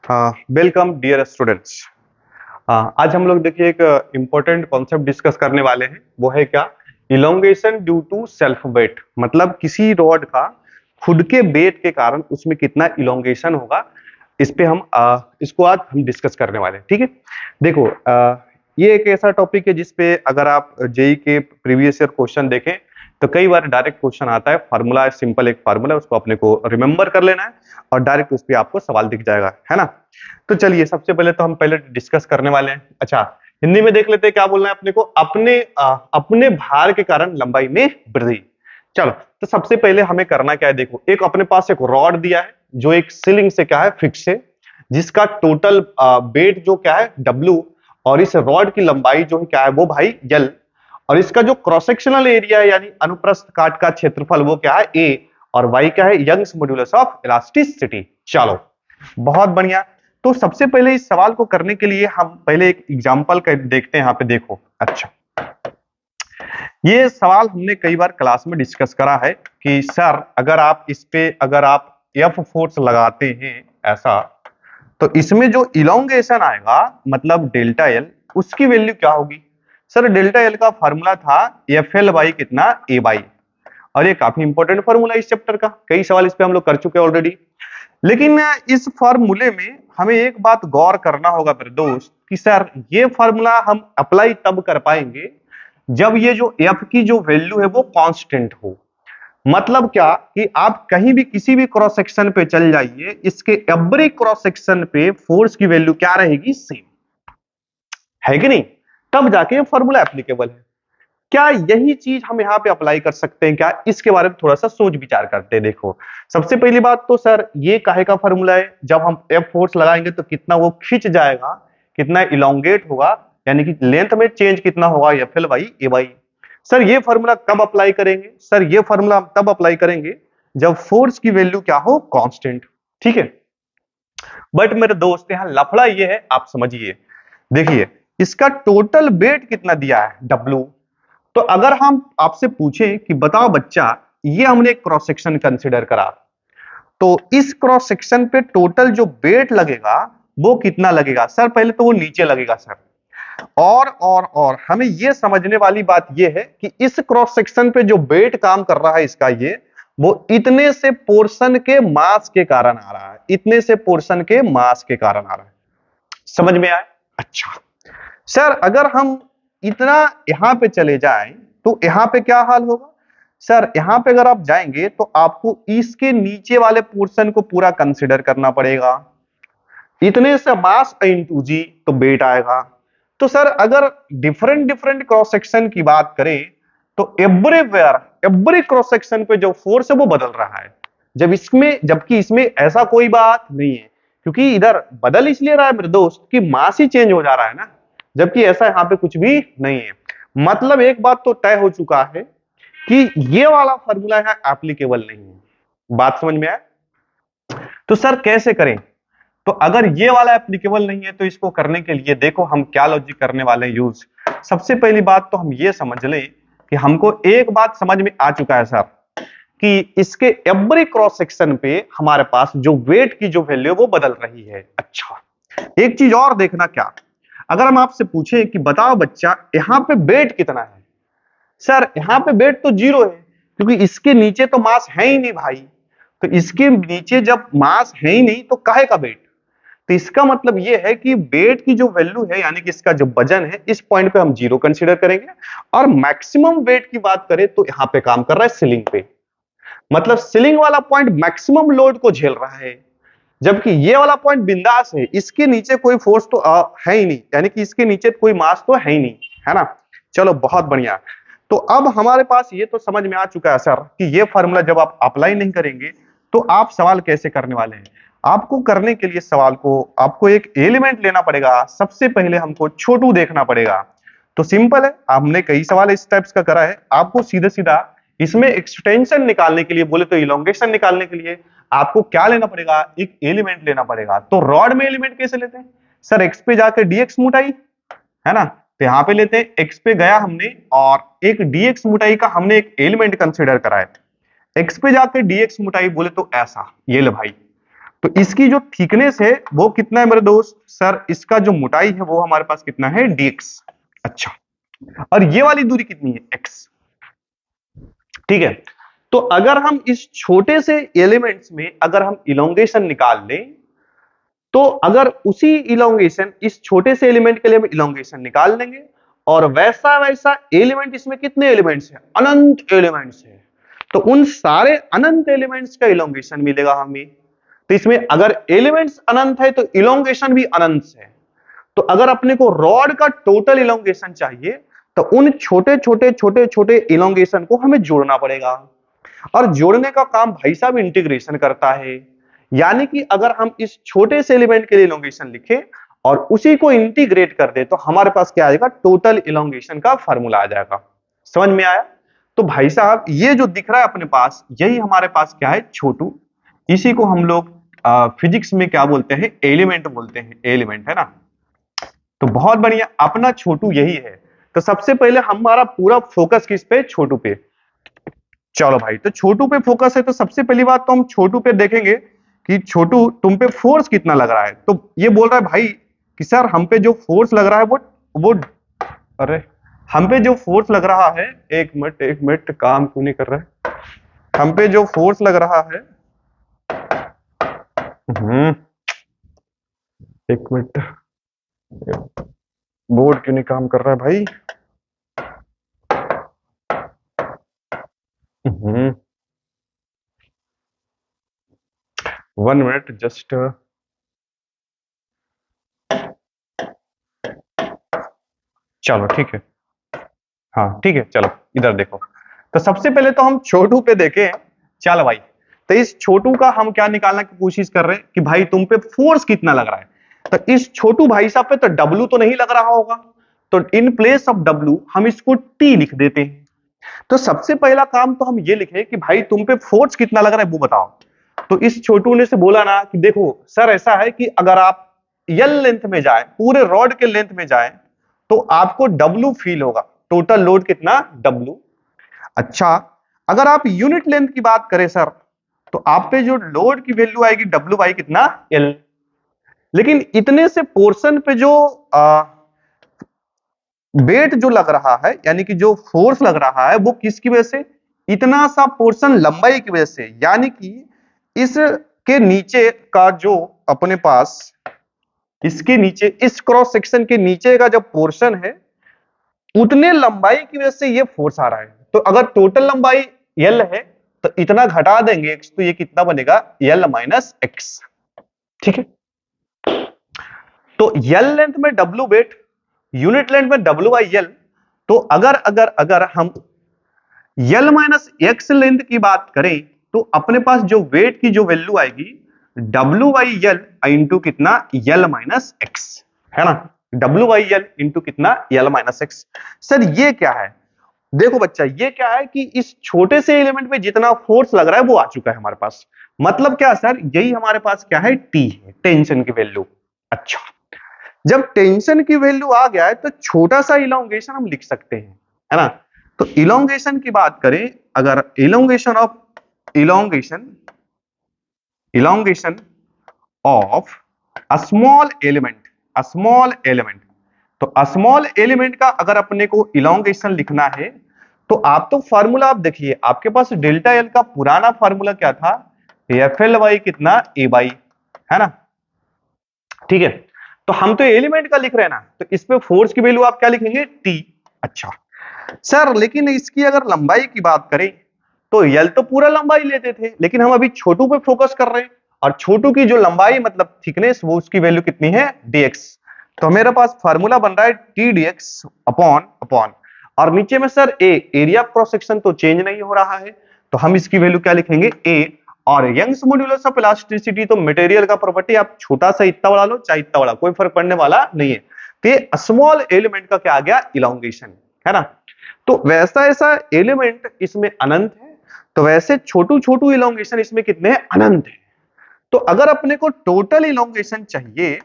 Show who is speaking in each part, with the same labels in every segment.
Speaker 1: Welcome dear students. आज हम लोग देखिए एक इम्पोर्टेंट कॉन्सेप्ट डिस्कस करने वाले हैं। वो है क्या? Elongation due to self weight. मतलब किसी रॉड का खुद के वेट के कारण उसमें कितना इलोंगेशन होगा, इस पे हम इसको आज हम डिस्कस करने वाले हैं। ठीक है, देखो ये एक ऐसा टॉपिक है जिसपे अगर आप जेई के प्रीवियस ईयर क्वेश्चन देखें तो कई बार डायरेक्ट क्वेश्चन आता है। फार्मूला सिंपल, एक फार्मूला, उसको अपने को रिमेंबर कर लेना है और डायरेक्ट उस पर आपको सवाल दिख जाएगा, है ना। तो चलिए सबसे पहले तो हम पहले डिस्कस करने वाले हैं। अच्छा, हिंदी में देख लेते हैं क्या बोलना है अपने को। अपने भार के कारण लंबाई में वृद्धि। चलो, तो सबसे पहले हमें करना क्या है, देखो एक अपने पास एक रॉड दिया है जो एक सीलिंग से क्या है फिक्स है, जिसका टोटल वेट जो क्या है W, और इस रॉड की लंबाई जो है क्या है वो भाई L, और इसका जो क्रॉस सेक्शनल एरिया है यानी अनुप्रस्थ काट का क्षेत्रफल वो क्या है A, और Y क्या है यंग्स मॉड्यूलस ऑफ इलास्टिसिटी। चलो बहुत बढ़िया। तो सबसे पहले इस सवाल को करने के लिए हम पहले एक एग्जांपल का देखते हैं। यहाँ पे देखो, अच्छा ये सवाल हमने कई बार क्लास में डिस्कस करा है कि सर अगर आप F फोर्स लगाते हैं ऐसा, तो इसमें जो इलोंगेशन आएगा मतलब डेल्टा एल, उसकी वैल्यू क्या होगी। सर डेल्टा एल का फॉर्मूला था एफ एल बाई कितना ए बाई, और ये काफी इंपॉर्टेंट फॉर्मूला इस चैप्टर का, कई सवाल इस पे हम लोग कर चुके हैं ऑलरेडी। लेकिन इस फॉर्मूले में हमें एक बात गौर करना होगा मेरे दोस्त कि सर ये फॉर्मूला हम अप्लाई तब कर पाएंगे जब ये जो एफ की जो वैल्यू है वो कांस्टेंट हो। मतलब क्या कि आप कहीं भी किसी भी क्रॉस सेक्शन पे चल जाइए, इसके एवरी क्रॉस सेक्शन पे फोर्स की वैल्यू क्या रहेगी, सेम, है कि नहीं। तब जाके फॉर्मूला एप्लीकेबल है। क्या यही चीज हम यहाँ पे अप्लाई कर सकते हैं क्या? इसके बारे में थोड़ा सा सोच विचार करते हैं। देखो सबसे पहली बात तो सर ये काहे का फॉर्मूला है, जब हम एफ फोर्स लगाएंगे तो कितना वो खिंच जाएगा, कितना इलोंगेट होगा, यानी कि लेंथ में चेंज कितना होगा, F L by A by. Sir ये फॉर्मूला कब अप्लाई करेंगे? सर ये फॉर्मूला हम तब अप्लाई करेंगे जब फोर्स की वैल्यू क्या हो, कांस्टेंट। ठीक है, बट मेरे दोस्त यहाँ लफड़ा ये है, आप समझिए। देखिए इसका टोटल वेट कितना दिया है, W। तो अगर हम आपसे पूछें कि बताओ बच्चा, ये हमने एक क्रॉस सेक्शन कंसीडर करा, तो इस क्रॉस सेक्शन पे टोटल जो वेट लगेगा वो कितना लगेगा। सर पहले तो वो नीचे लगेगा सर, और हमें ये समझने वाली बात ये है कि इस क्रॉस सेक्शन पे जो वेट काम कर रहा है इसका, ये वो इतने से पोर्शन के मास के कारण आ रहा है, इतने से पोर्शन के मास के कारण आ रहा है। समझ में आए? अच्छा सर अगर हम इतना यहां पे चले जाएं तो यहां पे क्या हाल होगा। सर यहां पे अगर आप जाएंगे तो आपको इसके नीचे वाले पोर्शन को पूरा कंसिडर करना पड़ेगा। इतने से मास इंटू जी तो वेट आएगा। तो सर अगर डिफरेंट डिफरेंट क्रॉस सेक्शन की बात करें तो एवरीवेयर, एवरी क्रॉस सेक्शन पे जो फोर्स है वो बदल रहा है, जबकि इसमें ऐसा कोई बात नहीं है, क्योंकि इधर बदल इसलिए रहा है मेरे दोस्त कि मास ही चेंज हो जा रहा है ना, जबकि ऐसा यहाँ पे कुछ भी नहीं है। मतलब एक बात तो तय हो चुका है कि ये वाला फॉर्मूला यहाँ एप्लीकेबल नहीं है। बात समझ में आया? तो सर कैसे करें? तो अगर ये वाला एप्लीकेबल नहीं है तो इसको करने के लिए देखो हम क्या लॉजिक करने वाले हैं यूज। सबसे पहली बात तो हम ये समझ लें कि हमको एक बात समझ में आ चुका है सर कि इसके एवरी क्रॉस सेक्शन पे हमारे पास जो वेट की जो वैल्यू वो बदल रही है। अच्छा एक चीज और देखना, क्या अगर हम आपसे पूछें कि बताओ बच्चा यहां पे वेट कितना है। सर यहां पे वेट तो 0 है, क्योंकि इसके नीचे तो मास है ही नहीं भाई। तो इसके नीचे जब मास है ही नहीं तो काहे का वेट। तो इसका मतलब यह है कि वेट की जो वैल्यू है यानी कि इसका जो वजन है, इस पॉइंट पे हम 0 कंसीडर करेंगे। और मैक्सिमम वेट की बात करें तो यहां पे काम कर रहा है सीलिंग पे, मतलब सीलिंग वाला पॉइंट मैक्सिमम लोड को झेल रहा है, जबकि ये वाला पॉइंट बिंदास है, इसके नीचे कोई फोर्स तो है ही नहीं, यानी कि इसके नीचे कोई मास तो है ही नहीं, है ना। चलो बहुत बढ़िया। तो अब हमारे पास ये तो समझ में आ चुका है सर कि ये फॉर्मूला जब आप अप्लाई नहीं करेंगे तो आप सवाल कैसे करने वाले हैं। आपको करने के लिए सवाल को आपको एक एलिमेंट लेना पड़ेगा। सबसे पहले हमको छोटू देखना पड़ेगा। तो सिंपल है, हमने कई सवाल इस टाइप्स का करा है। आपको सीधा सीधा इसमें एक्सटेंशन निकालने के लिए बोले तो इलोंगेशन निकालने के लिए आपको क्या लेना पड़ेगा, एक एलिमेंट लेना पड़ेगा। तो रॉड में एलिमेंट कैसे लेते हैं? सर एक्स पे जाके डीएक्स मोटाई, है ना, तो यहां पे लेते हैं एक्स पे गया हमने और एक डीएक्स मोटाई का हमने एक एलिमेंट कंसीडर करा है। एक्स पे जाके डीएक्स मोटाई बोले तो ऐसा, ये ले भाई। तो इसकी जो थिकनेस है वो कितना है मेरे दोस्त? सर इसका जो मोटाई है वो हमारे पास कितना है? dx। अच्छा, और ये वाली दूरी कितनी है? x। ठीक है, तो अगर हम इस छोटे से एलिमेंट्स में अगर हम इलोंगेशन निकाल लें, तो अगर उसी इलोंगेशन इस छोटे से एलिमेंट के लिए हम इलोंगेशन निकाल लेंगे, और वैसा वैसा एलिमेंट, इसमें कितने एलिमेंट्स हैं? अनंत एलिमेंट्स हैं, तो उन सारे अनंत एलिमेंट्स का इलोंगेशन मिलेगा हमें। तो इसमें अगर एलिमेंट्स अनंत है तो इलोंगेशन भी अनंत है। तो अगर अपने को रॉड का टोटल इलोंगेशन चाहिए, तो उन छोटे छोटे छोटे छोटे इलोंगेशन को हमें जोड़ना पड़ेगा, और जोड़ने का काम भाई साहब इंटीग्रेशन करता है। यानी कि अगर हम इस छोटे से एलिमेंट के लिए इलोंगेशन लिखें और उसी को इंटीग्रेट कर दे, तो हमारे पास क्या आएगा? टोटल इलोंगेशन का फार्मूला आ जाएगा। समझ में आया? तो भाई साहब ये जो दिख रहा है अपने पास, यही हमारे पास क्या है? छोटू। इसी को हम लोग फिजिक्स में क्या बोलते हैं? एलिमेंट बोलते हैं, एलिमेंट, है ना। तो बहुत बढ़िया, अपना छोटू यही है। तो सबसे पहले हमारा पूरा फोकस किस पे? छोटू पे। चलो भाई, तो छोटू पे फोकस है, तो सबसे पहली बात तो हम छोटू पे देखेंगे कि छोटू तुम पे फोर्स कितना लग रहा है। तो ये बोल रहा है भाई कि सर हम पे जो फोर्स लग रहा है वो अरे हम पे जो फोर्स लग रहा है, एक मिनट काम क्यों नहीं कर रहा है? हम पे जो फोर्स लग रहा है, एक मिनट, बोर्ड क्यों नहीं काम कर रहा है भाई? 1 मिनट जस्ट। चलो ठीक है, हाँ ठीक है, चलो इधर देखो। तो सबसे पहले तो हम छोटू पे देखें। चल भाई, तो इस छोटू का हम क्या निकालने की कोशिश कर रहे हैं कि भाई तुम पे फोर्स कितना लग रहा है। तो इस छोटू भाई साहब पे तो डब्लू तो नहीं लग रहा होगा, तो इन प्लेस ऑफ डब्लू हम इसको टी लिख देते हैं। तो सबसे पहला काम तो हम ये लिखे कि भाई तुम पे फोर्स कितना लग रहा है वो बताओ। तो इस छोटू ने से बोला ना कि देखो सर ऐसा है कि अगर आप यल लेंथ में जाए, पूरे रॉड के लेंथ में जाए, तो आपको डब्लू फील होगा। टोटल लोड कितना? डब्लू। अच्छा, अगर आप यूनिट लेंथ की बात करें सर, तो आप पे जो लोड की वैल्यू आएगी डब्लू बाई कितना? एल। लेकिन इतने से पोर्शन पे जो वेट जो लग रहा है, यानी कि जो फोर्स लग रहा है, वो किसकी वजह से? इतना सा पोर्शन लंबाई की वजह से। यानी कि इसके नीचे का जो अपने पास, इसके नीचे, इस क्रॉस सेक्शन के नीचे का जो पोर्शन है, उतने लंबाई की वजह से ये फोर्स आ रहा है। तो अगर टोटल लंबाई एल है, तो इतना घटा देंगे एक्स, तो ये कितना बनेगा? L minus x. ठीक है, तो यल लेंथ में डब्ल्यू वेट, यूनिट लेंथ में डब्ल्यू बाई यल। तो अगर अगर अगर हम यल माइनस एक्स लेंथ की बात करें, तो अपने पास जो वेट की जो वैल्यू आएगी डब्ल्यू बाई यल इंटू कितना? यल माइनस एक्स, है ना। डब्ल्यू बाई यल इंटू कितना? यल माइनस एक्स। सर ये क्या है? देखो बच्चा, ये क्या है कि इस छोटे से एलिमेंट में जितना फोर्स लग रहा है वो आ चुका है हमारे पास। मतलब क्या सर? यही हमारे पास क्या है? टी है, टेंशन की वैल्यू। अच्छा, जब टेंशन की वैल्यू आ गया है, तो छोटा सा इलोंगेशन हम लिख सकते हैं, है ना। तो इलोंगेशन की बात करें, अगर elongation of elongation elongation of small element, small element, तो स्मॉल एलिमेंट का अगर अपने को इलोंगेशन लिखना है, तो आप तो फार्मूला आप देखिए, आपके पास डेल्टा एल का पुराना फार्मूला क्या था? एफ एल वाई कितना? ए बाई, है ना। ठीक है, तो हम तो एलिमेंट का लिख रहे हैं ना, तो इस पे फोर्स की वैल्यू आप क्या लिखेंगे? टी। अच्छा सर, लेकिन इसकी अगर लंबाई की बात करें, तो यल तो पूरा लंबाई लेते थे, लेकिन हम अभी छोटू पे फोकस कर रहे हैं, और छोटू की जो लंबाई मतलब थिकनेस, वो उसकी वैल्यू कितनी है? dx। तो मेरे पास फार्मूला बन रहा है टी dx अपॉन अपॉन, और नीचे में सर ए, एरिया क्रॉस सेक्शन तो चेंज नहीं हो रहा है, तो हम इसकी वैल्यू क्या लिखेंगे? ए। और यंग्स मॉड्यूलस ऑफ इलास्टिसिटी, तो मटेरियल का प्रॉपर्टी, आप छोटा सा इतना बड़ा लो चाहे इतना बड़ा, कोई फर्क पड़ने वाला नहीं है। तो ये स्मॉल एलिमेंट का क्या आ गया? इलोंगेशन, है ना। तो वैसा ऐसा एलिमेंट इसमें अनंत है, तो वैसे छोटू छोटू इलोंगेशन इसमें कितने हैं? अनंत है। तो अगर अपने को टोटल इलोंगेशन चाहिए,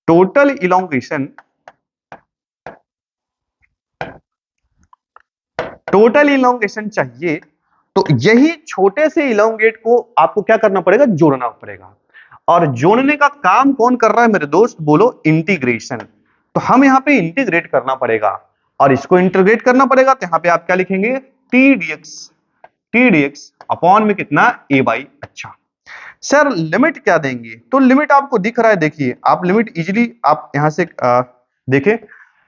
Speaker 1: टोटल इलोंगेशन, टोटल इलोंगेशन चाहिए, तो यही छोटे से इलोंगेट को आपको क्या करना पड़ेगा, जोड़ना पड़ेगा। और जोड़ने का काम कौन कर रहा है मेरे दोस्त, बोलो इंटीग्रेशन। तो हम यहां पे इंटीग्रेट करना पड़ेगा, और इसको इंटीग्रेट करना पड़ेगा, तो यहां पे आप क्या लिखेंगे, टी डी एक्स अपॉन में कितना, ए बाई। अच्छा सर लिमिट क्या देंगे, तो लिमिट आपको दिख रहा है, देखिए आप लिमिट इजीली आप यहां से देखें।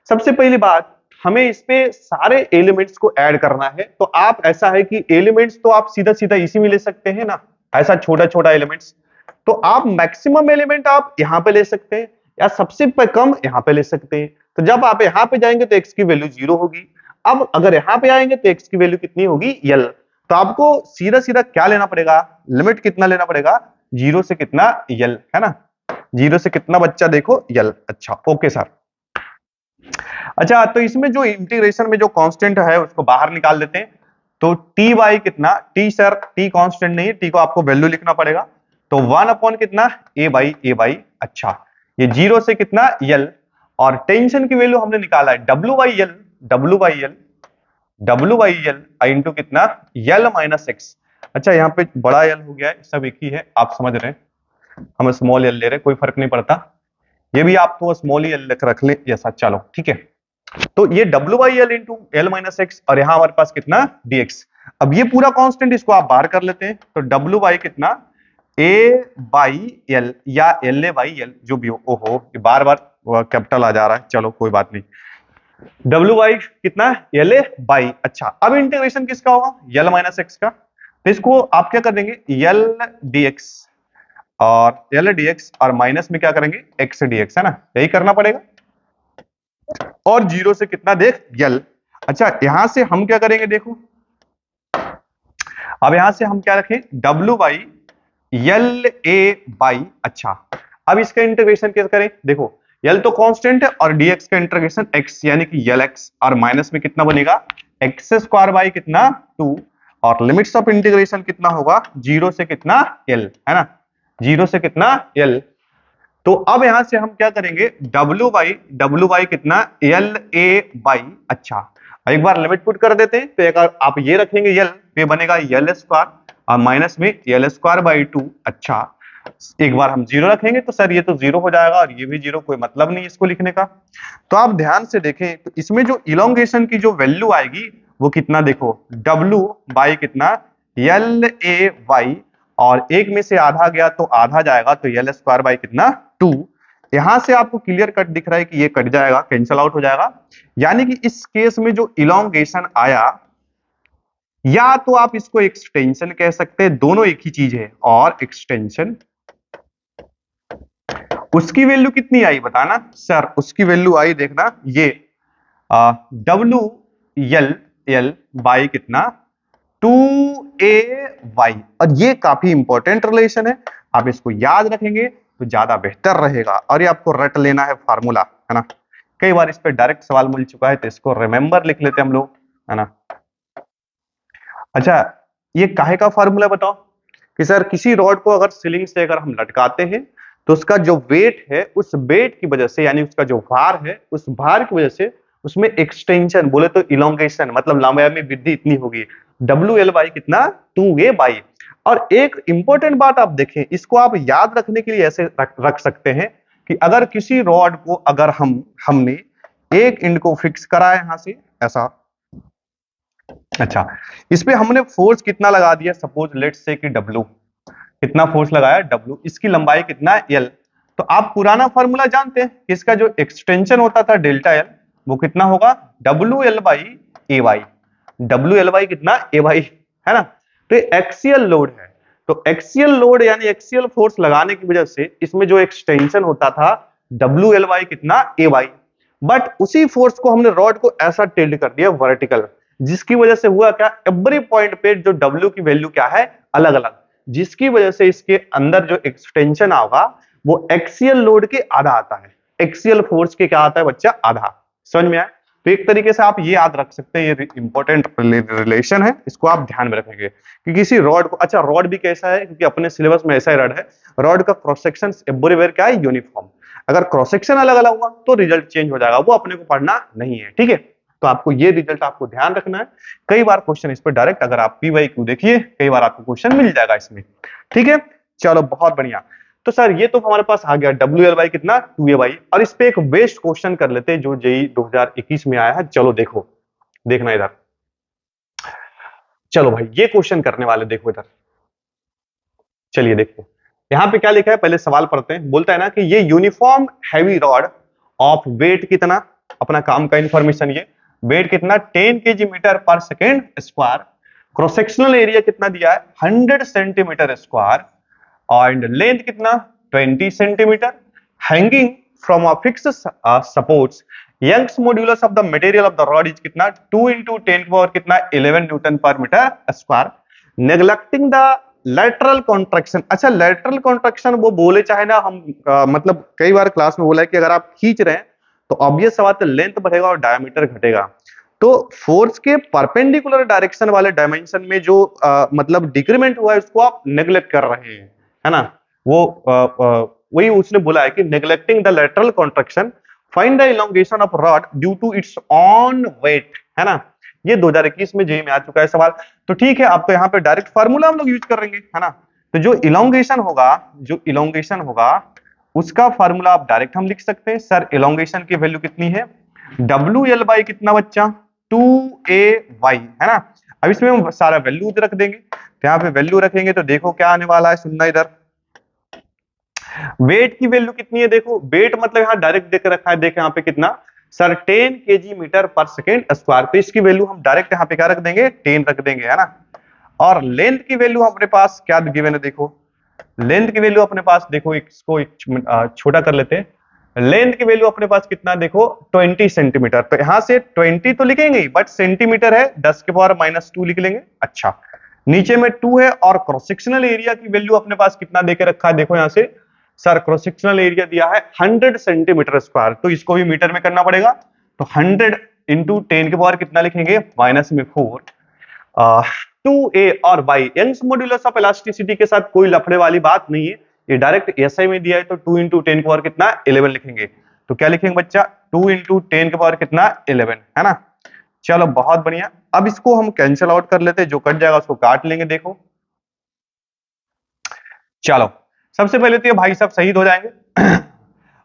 Speaker 1: सबसे पहली बात, हमें इस पे सारे एलिमेंट्स को ऐड करना है, तो आप ऐसा है कि एलिमेंट्स तो आप सीधा सीधा इसी में ले सकते हैं ना, ऐसा छोटा छोटा एलिमेंट्स, तो आप मैक्सिमम एलिमेंट आप यहां पे ले सकते हैं, या सबसे कम यहां पे ले सकते हैं। तो जब आप यहां पे जाएंगे तो x की वैल्यू 0 होगी। अब अगर यहां पे आएंगे तो x की वैल्यू कितनी होगी, यल। तो आपको सीधा सीधा क्या लेना पड़ेगा, लिमिट कितना लेना पड़ेगा, 0 से कितना, यल, है ना, 0 से कितना बच्चा, देखो यल। अच्छा ओके सर। अच्छा तो इसमें जो इंटीग्रेशन में जो कांस्टेंट है उसको बाहर निकाल देते हैं। तो टी बाई कितना, टी सर टी कांस्टेंट नहीं है, टी को आपको वैल्यू लिखना पड़ेगा। तो 1 अपॉन कितना, ए बाई। अच्छा ये 0 से कितना, यल, और टेंशन की वैल्यू हमने निकाला है डब्ल्यू बाई यल इंटू कितना, यल माइनस एक्स। अच्छा यहाँ पे बड़ा यल हो गया है, सब एक ही है, आप समझ रहे हैं, हम स्मॉल यल ले रहे हैं, कोई फर्क नहीं पड़ता, ये भी आप तो स्मॉल यल रख ले जैसा, चलो ठीक है। तो ये W by L into L minus x, और यहां हमारे पास कितना, dx। अब ये पूरा कांस्टेंट इसको आप बाहर कर लेते हैं, तो डब्ल्यू बाई कितना, ए बाई एल या एल ए बाई एल, जो भी हो। ओहो बार बार कैपिटल आ जा रहा है, चलो कोई बात नहीं। डब्ल्यू बाई कितना, एल ए बाई। अच्छा अब इंटीग्रेशन किसका होगा, एल माइनस एक्स का, तो इसको आप क्या कर देंगे, एल डी एक्स, और एल डी एक्स, और माइनस में क्या करेंगे, एक्स डी एक्स, है ना, यही करना पड़ेगा। और 0 से कितना, देख यल। अच्छा यहां से हम क्या करेंगे, देखो अब यहां से हम क्या रखें, W by L A by. अच्छा अब इसका इंटीग्रेशन कैसे करें, देखो यल तो कांस्टेंट है, और dx का इंटीग्रेशन x यानी कि यल x, और माइनस में कितना बनेगा, एक्स स्क्वायर बाई कितना 2, और लिमिट्स ऑफ इंटीग्रेशन कितना होगा, 0 से कितना l, है ना, 0 से कितना l। तो अब यहां से हम क्या करेंगे, डब्ल्यू बाई कितना, एल ए बाई। अच्छा एक बार लिमिट पुट कर देते हैं, तो एक आप ये रखेंगे यल, तो ये बनेगा यल स्क्वायर, और माइनस में यल स्क्वायर बाई 2। अच्छा एक बार हम 0 रखेंगे तो सर ये तो 0 हो जाएगा, और ये भी 0, कोई मतलब नहीं इसको लिखने का। तो आप ध्यान से देखें, तो इसमें जो इलोंगेशन की जो वैल्यू आएगी वो कितना, देखो डब्ल्यू बाई कितना, यल ए वाई, और एक में से आधा गया तो आधा जाएगा, तो यल स्क्वायर बाई कितना 2। यहां से आपको क्लियर कट दिख रहा है कि ये कट जाएगा, कैंसल आउट हो जाएगा। यानी कि इस केस में जो इलोंगेशन आया, या तो आप इसको एक्सटेंशन कह सकते हैं, दोनों एक ही चीज है, और एक्सटेंशन उसकी वैल्यू कितनी आई बताना सर, उसकी वैल्यू आई देखना ये डब्ल्यू एल एल बाई कितना 2ay, और ये काफी इंपॉर्टेंट रिलेशन है, आप इसको याद रखेंगे तो ज्यादा बेहतर रहेगा, और ये आपको रट लेना है फार्मूला, है ना, कई बार इस पे डायरेक्ट सवाल मिल चुका है, तो इसको रिमेंबर लिख लेते हैं हम लोग, है ना। अच्छा ये काहे का फार्मूला बताओ, कि सर किसी रॉड को अगर सीलिंग से अगर हम लटकाते हैं, तो उसका जो वेट है, उस वेट की वजह से, यानी उसका जो भार है, उस भार की वजह से उसमें एक्सटेंशन, बोले तो इलोंगेशन, मतलब लंबाई में वृद्धि इतनी होगी, डब्ल्यू एल बाई कितना 2a बाई। और एक इंपॉर्टेंट बात आप देखें, इसको आप याद रखने के लिए ऐसे रख सकते हैं, कि अगर किसी रॉड को अगर हमने एक एंड को फिक्स करा है यहां से ऐसा, अच्छा इस पे हमने फोर्स कितना लगा दिया, सपोज लेट्स से कि डब्ल्यू, कितना फोर्स लगाया डब्ल्यू, इसकी लंबाई कितना एल। तो आप पुराना फॉर्मूला जानते हैं, इसका जो एक्सटेंशन होता था डेल्टा एल, वो कितना होगा, W L by A Y, W L by कितना ए वाई, है ना। तो एक्सियल लोड है, तो एक्सियल लोड यानी एक्सियल फोर्स लगाने की वजह से इसमें जो एक्सटेंशन होता था डब्ल्यू एल बाई कितना ए वाई, बट उसी फोर्स को हमने रॉड को ऐसा टिल्ट कर दिया वर्टिकल, जिसकी वजह से हुआ क्या, एवरी पॉइंट पे जो डब्ल्यू की वैल्यू क्या है, अलग अलग, जिसकी वजह से इसके अंदर जो एक्सटेंशन आएगा वो एक्सियल लोड के आधा आता है, एक्सियल फोर्स के क्या आता है बच्चा, आधा। समझ में आया, तो एक तरीके से आप ये याद रख सकते हैं, ये इंपॉर्टेंट रिलेशन है, इसको आप ध्यान में रखेंगे कि किसी रॉड को, अच्छा रॉड भी कैसा है, क्योंकि अपने सिलेबस में ऐसा ही रॉड है, रॉड का क्रॉस सेक्शन एवरीवेयर क्या है, यूनिफॉर्म, अगर क्रॉस सेक्शन अलग अलग हुआ तो रिजल्ट चेंज हो जाएगा, वो अपने को पढ़ना नहीं है, ठीक है। तो आपको ये रिजल्ट आपको ध्यान रखना है। कई बार क्वेश्चन इस पर डायरेक्ट, अगर आप PYQ देखिए कई बार आपको क्वेश्चन मिल जाएगा इसमें। ठीक है, चलो बहुत बढ़िया। तो सर ये तो हमारे पास आ गया WL कितना 2A, और इस पे एक बेस्ट क्वेश्चन कर लेते हैं जो जेई 2021 में आया है। चलो देखो, देखना इधर, चलो भाई ये क्वेश्चन करने वाले, देखो इधर, चलिए देखो यहां पे क्या लिखा है, पहले सवाल पढ़ते हैं। बोलता है ना कि ये uniform heavy rod of weight कितना, अपना काम का इंफॉर्मेशन, ये वेट कितना 10 kg मीटर पर second square, cross sectional area कितना दिया है 100 सेंटीमीटर स्क्वायर, और लेंथ कितना 20 centimetre, hanging from a fixed supports, Young's modulus of the material of the rod is कितना 2 into 10 पावर कितना 11 न्यूटन पर metre square, neglecting the lateral contraction. अच्छा lateral contraction वो बोले चाहे ना हम, मतलब कई बार क्लास में बोला है कि अगर आप खींच रहे हैं तो ऑब्वियस सा बात है लेंथ बढ़ेगा और डायमीटर घटेगा। तो फोर्स के परपेंडिकुलर डायरेक्शन वाले डायमेंशन में जो मतलब डिक्रीमेंट हुआ है उसको आप नेग्लेक्ट कर रहे हैं, है ना। वो वही उसने बोला है कि neglecting the lateral contraction, find the elongation of rod due to its on weight, है ना। ये 2021 में जेई में आ चुका है सवाल। तो ठीक है, अब तो यहाँ पे डायरेक्ट फार्मूला हम लोग यूज करेंगे, है ना। तो जो इलोंगेशन होगा उसका फार्मूला आप डायरेक्ट हम लिख सकते हैं। सर इलोंगेशन की वैल्यू कितनी है, WL कितना बच्चा 2AY, है ना। अब इसमें हम सारा वैल्यू रख देंगे, तो यहाँ पे वैल्यू रखेंगे तो देखो क्या आने वाला है, सुनना इधर। वेट की वैल्यू कितनी है, देखो वेट मतलब यहाँ डायरेक्ट देख रखा है, देख यहाँ पे कितना सर 10 kg मीटर पर सेकेंड स्क्वायर, तो इसकी वैल्यू हम डायरेक्ट यहाँ पे क्या रख देंगे 10 रख देंगे, है ना। और लेंथ की वैल्यू अपने पास क्या गिवन है, देखो लेंथ की वैल्यू अपने पास, देखो इसको छोटा कर लेते हैं। लेंथ की वैल्यू अपने पास कितना, देखो 20 सेंटीमीटर, तो यहां से 20 तो लिखेंगे ही, बट सेंटीमीटर है 10 के पावर -2 लिख लेंगे। अच्छा नीचे में 2 है, और क्रॉस सेक्शनल एरिया की वैल्यू अपने पास कितना देके रखा है, देखो यहां से सर क्रॉस सेक्शनल एरिया दिया है 100 सेंटीमीटर स्क्वायर, तो इसको भी मीटर में करना पड़ेगा। तो 100 इंटू 10 के पावर कितना लिखेंगे -4, 2A और Y, Young's modulus of elasticity के साथ कोई लफड़े वाली बात नहीं है, ये डायरेक्ट एसआई में दिया है, तो 2 इंटू 10 के पावर कितना 11 लिखेंगे। तो क्या लिखेंगे बच्चा 2 इंटू 10 के पावर कितना 11, है ना। चलो बहुत बढ़िया, अब इसको हम कैंसिल आउट कर लेते हैं, जो कट जाएगा उसको काट लेंगे। देखो चलो सबसे पहले तो ये भाई साहब शहीद हो जाएंगे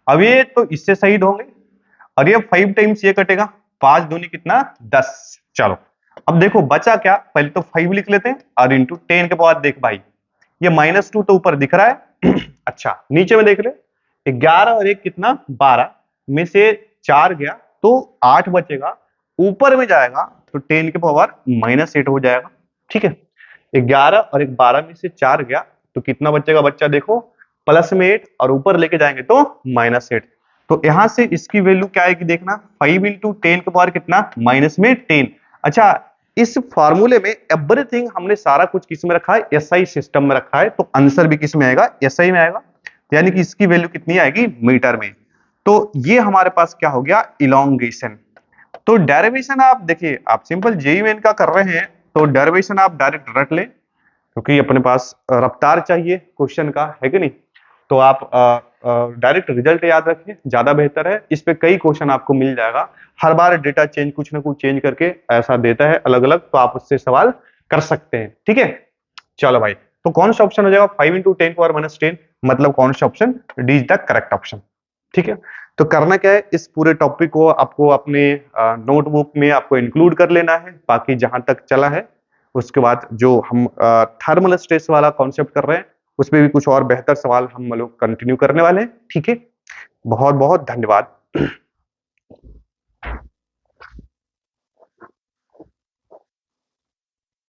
Speaker 1: अब ये तो इससे शहीद होंगे, और ये 5 टाइम्स ये कटेगा, 5 दूनी कितना 10। चलो अब देखो बचा क्या, पहले तो 5 लिख लेते हैं, और इंटू 10 के बाद देख भाई ये -2 तो ऊपर दिख रहा है अच्छा नीचे में देख ले 11 और 1 कितना 12 में से 4 गया तो 8 बचेगा, ऊपर में जाएगा तो 10 के पावर -8 हो जाएगा। ठीक है, 11 और 1 12 में से 4 गया तो कितना बचेगा बच्चा, देखो प्लस में 8 और ऊपर लेके जाएंगे तो -8। तो यहां से इसकी वैल्यू क्या आएगी देखना, 5 इंटू 10 के पावर कितना -10। अच्छा इस फॉर्मूले में एवरीथिंग हमने सारा कुछ किस में रखा है, एसआई सिस्टम में रखा है, तो आंसर भी किस में आएगा एसआई में आएगा, यानी कि इसकी वैल्यू कितनी आएगी मीटर में। तो ये हमारे पास क्या हो गया इलोंगेशन। तो डेरिवेशन आप देखिए, आप सिंपल जेई मेन का कर रहे हैं तो डेरिवेशन आप डायरेक्ट रट ले, क्योंकि अपने पास रफ्तार चाहिए क्वेश्चन का, है कि नहीं। तो आप डायरेक्ट रिजल्ट याद रखिए, ज्यादा बेहतर है। इस पे कई क्वेश्चन आपको मिल जाएगा, हर बार डेटा चेंज कुछ ना कुछ चेंज करके ऐसा देता है अलग अलग, तो आप उससे सवाल कर सकते हैं। ठीक है, चलो भाई तो कौन सा ऑप्शन हो जाएगा 5 इंटू 10 पावर -10, मतलब कौन सा option, D is the correct option. ठीक है, तो करना क्या है, इस पूरे टॉपिक को आपको अपने नोटबुक में आपको इंक्लूड कर लेना है, बाकी जहां तक चला है उसके बाद जो हम थर्मल स्ट्रेस वाला कॉन्सेप्ट कर रहे हैं उसमें भी कुछ और बेहतर सवाल हम लोग कंटिन्यू करने वाले हैं। ठीक है, बहुत बहुत धन्यवाद।